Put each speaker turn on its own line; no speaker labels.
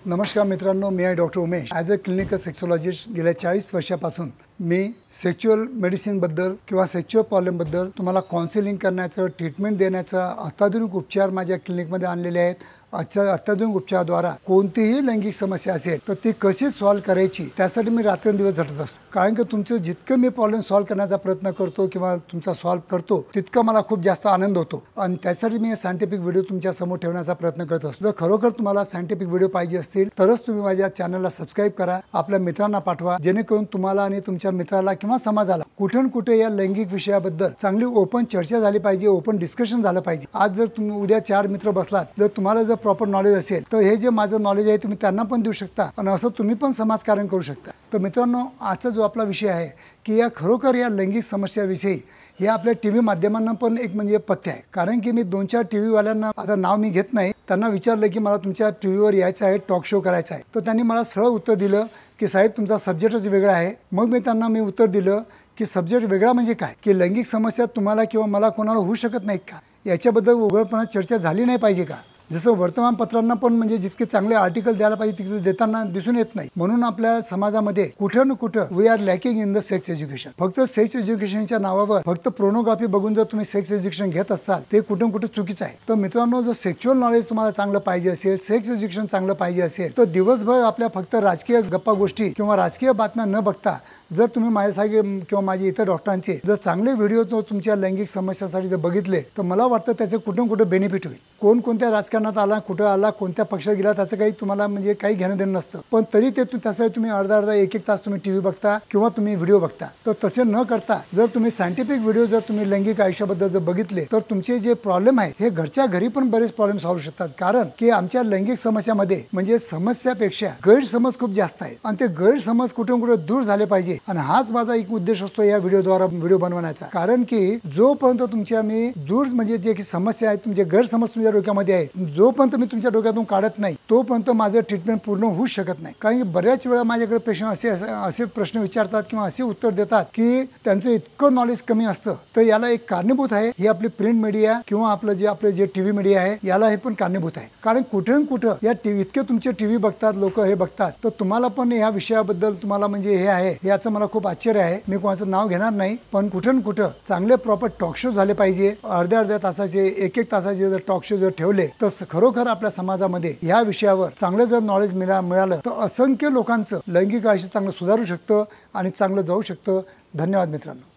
नमस्कार मित्रांनो, मी आहे doctor Umesh. As a clinical sexologist गेल्या 40 वर्षापासून मी सेक्शुअल मेडिसिनबद्दल किंवा सेक्शुअल प्रॉब्लेमबद्दल तुम्हाला काउन्सिलिंग करण्याचं, ट्रीटमेंट देण्याचं अत्याधुनिक उपचार माझ्या क्लिनिकमध्ये आणलेले आहेत। अत्याधुनिक उपचाराद्वारा कोणतीही लैंगिक समस्या असेल तर ती कशी सॉल्व करायची त्यासाठी मी रात्रंदिवस झटत असतो। कारण की तुमचं जितकं मी प्रॉब्लेम सॉल्व करण्याचा प्रयत्न करतो किंवा तुमचा सॉल्व करतो तितका मला खूप जास्त आनंद होतो आणि त्यासाठी मी सायंटिफिक व्हिडिओ तुमच्या समोर ठेवण्याचा प्रयत्न करत असतो। जर खरोखर तुम्हाला सायंटिफिक व्हिडिओ पाहिजे असतील तरच तुम्ही माझ्या चॅनलला सबस्क्राइब करा, आपल्या मित्रांना पाठवा, जेणेकरून तुम्हाला आणि तुमच्या मित्राला किंवा समाजाला कुठून कुठे या लैंगिक विषयाबद्दल चांगली ओपन चर्चा झाली पाहिजे, ओपन डिस्कशन झालं पाहिजे। आज जर तुम्ही उद्या 4 मित्र बसलात, जर तुम्हाला जर प्रॉपर नॉलेज असेल तर हे जे माझं नॉलेज आहे तुम्ही त्यांना पण देऊ शकता आणि असं तुम्ही पण समाजकारण करू शकता। तर मित्रांनो, आजचा जो आपला विषय आहे की या खरोखर या लैंगिक समस्याविषयी हे आपल्या टीव्ही माध्यमांना पण एक म्हणजे पथ्य आहे। कारण की मी 2-4 टीव्ही वाल्यांना, आता नाव मी घेत नाही, त्यांना विचारलं की मला तुमच्या टीव्हीवर यायचं आहे, टॉक शो करायचा आहे, तर त्यांनी मला सरळ उत्तर दिलं की साहेब तुमचा सब्जेक्टच वेगळा आहे। मग मी त्यांना उत्तर दिलं की सब्जेक्ट वेगळा म्हणजे काय, की लैंगिक समस्या तुम्हाला किंवा मला कोणाला होऊ शकत नाहीत का, याच्याबद्दल उघडपणे चर्चा झाली नाही पाहिजे का। जसं वर्तमानपत्रांना पण म्हणजे जितके चांगले आर्टिकल द्यायला पाहिजे तितके देताना दिसून येत नाही। म्हणून आपल्या समाजामध्ये कुठं ना कुठं we are lacking in the sex education. फक्त सेक्स एज्युकेशनच्या नावावर फक्त प्रोनोग्राफी बघून जर तुम्ही सेक्स एज्युकेशन घेत असाल ते कुठून कुठे चुकीचं आहे। तर मित्रांनो, जर सेक्शुअल नॉलेज तुम्हाला चांगलं पाहिजे असेल, सेक्स एज्युकेशन चांगलं पाहिजे असेल तर दिवसभर आपल्या फक्त राजकीय गप्पा गोष्टी किंवा राजकीय बातम्या न बघता जर तुम्ही माझ्यासारखे किंवा माझे इतर डॉक्टरांचे जर चांगले व्हिडिओ तुमच्या लैंगिक समस्यासाठी जर बघितले तर मला वाटतं त्याचे कुठून कुठे बेनिफिट होईल। कोणत्या राजकारणात आला, कुठं आला, कोणत्या पक्षात गेला त्याचं काही तुम्हाला म्हणजे काही घेणं देणं नसतं, पण तरी ते त्यासाठी तुम्ही अर्धा 1-1 तास तुम्ही टीव्ही बघता किंवा तुम्ही व्हिडिओ बघता। तर तसे न करता जर तुम्ही सायंटिफिक व्हिडिओ जर तुम्ही लैंगिक आयुष्याबद्दल जर बघितले तर तुमचे जे प्रॉब्लेम आहे हे घरच्या घरी पण बरेच प्रॉब्लेम सॉल्व्ह शकतात। कारण की आमच्या लैंगिक समस्यामध्ये म्हणजे समस्यापेक्षा गैरसमज खूप जास्त आहे आणि ते गैरसमज कुठून कुठे दूर झाले पाहिजे आणि हाच माझा एक उद्देश असतो या व्हिडिओद्वारा व्हिडिओ बनवण्याचा। कारण की जोपर्यंत तुमच्या मी दूर म्हणजे जे की समस्या आहेत, तुमचे गैरसमज तुमच्या डोक्यामध्ये आहेत, जोपर्यंत मी तुमच्या डोक्यातून काढत नाही तोपर्यंत माझं ट्रीटमेंट पूर्ण होऊ शकत नाही। कारण की बऱ्याच वेळा माझ्याकडे पेशंट असे प्रश्न विचारतात किंवा असे उत्तर देतात की त्यांचं इतकं नॉलेज कमी असतं। तर याला एक कारणीभूत आहे ही आपली प्रिंट मीडिया किंवा आपलं जे टीव्ही मीडिया आहे, याला हे पण कारणीभूत आहे। कारण कुठे कुठं या टीव्ही इतके तुमचे टीव्ही बघतात लोक, हे बघतात, तर तुम्हाला पण या विषयाबद्दल तुम्हाला म्हणजे हे आहे, याचं मला खूप आश्चर्य आहे। मी कोणाचं नाव घेणार नाही, पण कुठून कुठं चांगले प्रॉपर टॉक शो झाले पाहिजे। अर्ध्या तासाचे 1-1 तासाचे जर टॉक शो जर ठेवले तर खरोखर आपल्या समाजामध्ये या विषयावर चांगलं जर नॉलेज मिळालं तर असंख्य लोकांचं लैंगिक आयुष्य चांगलं सुधारू शकतं आणि चांगलं जाऊ शकतं। धन्यवाद मित्रांनो।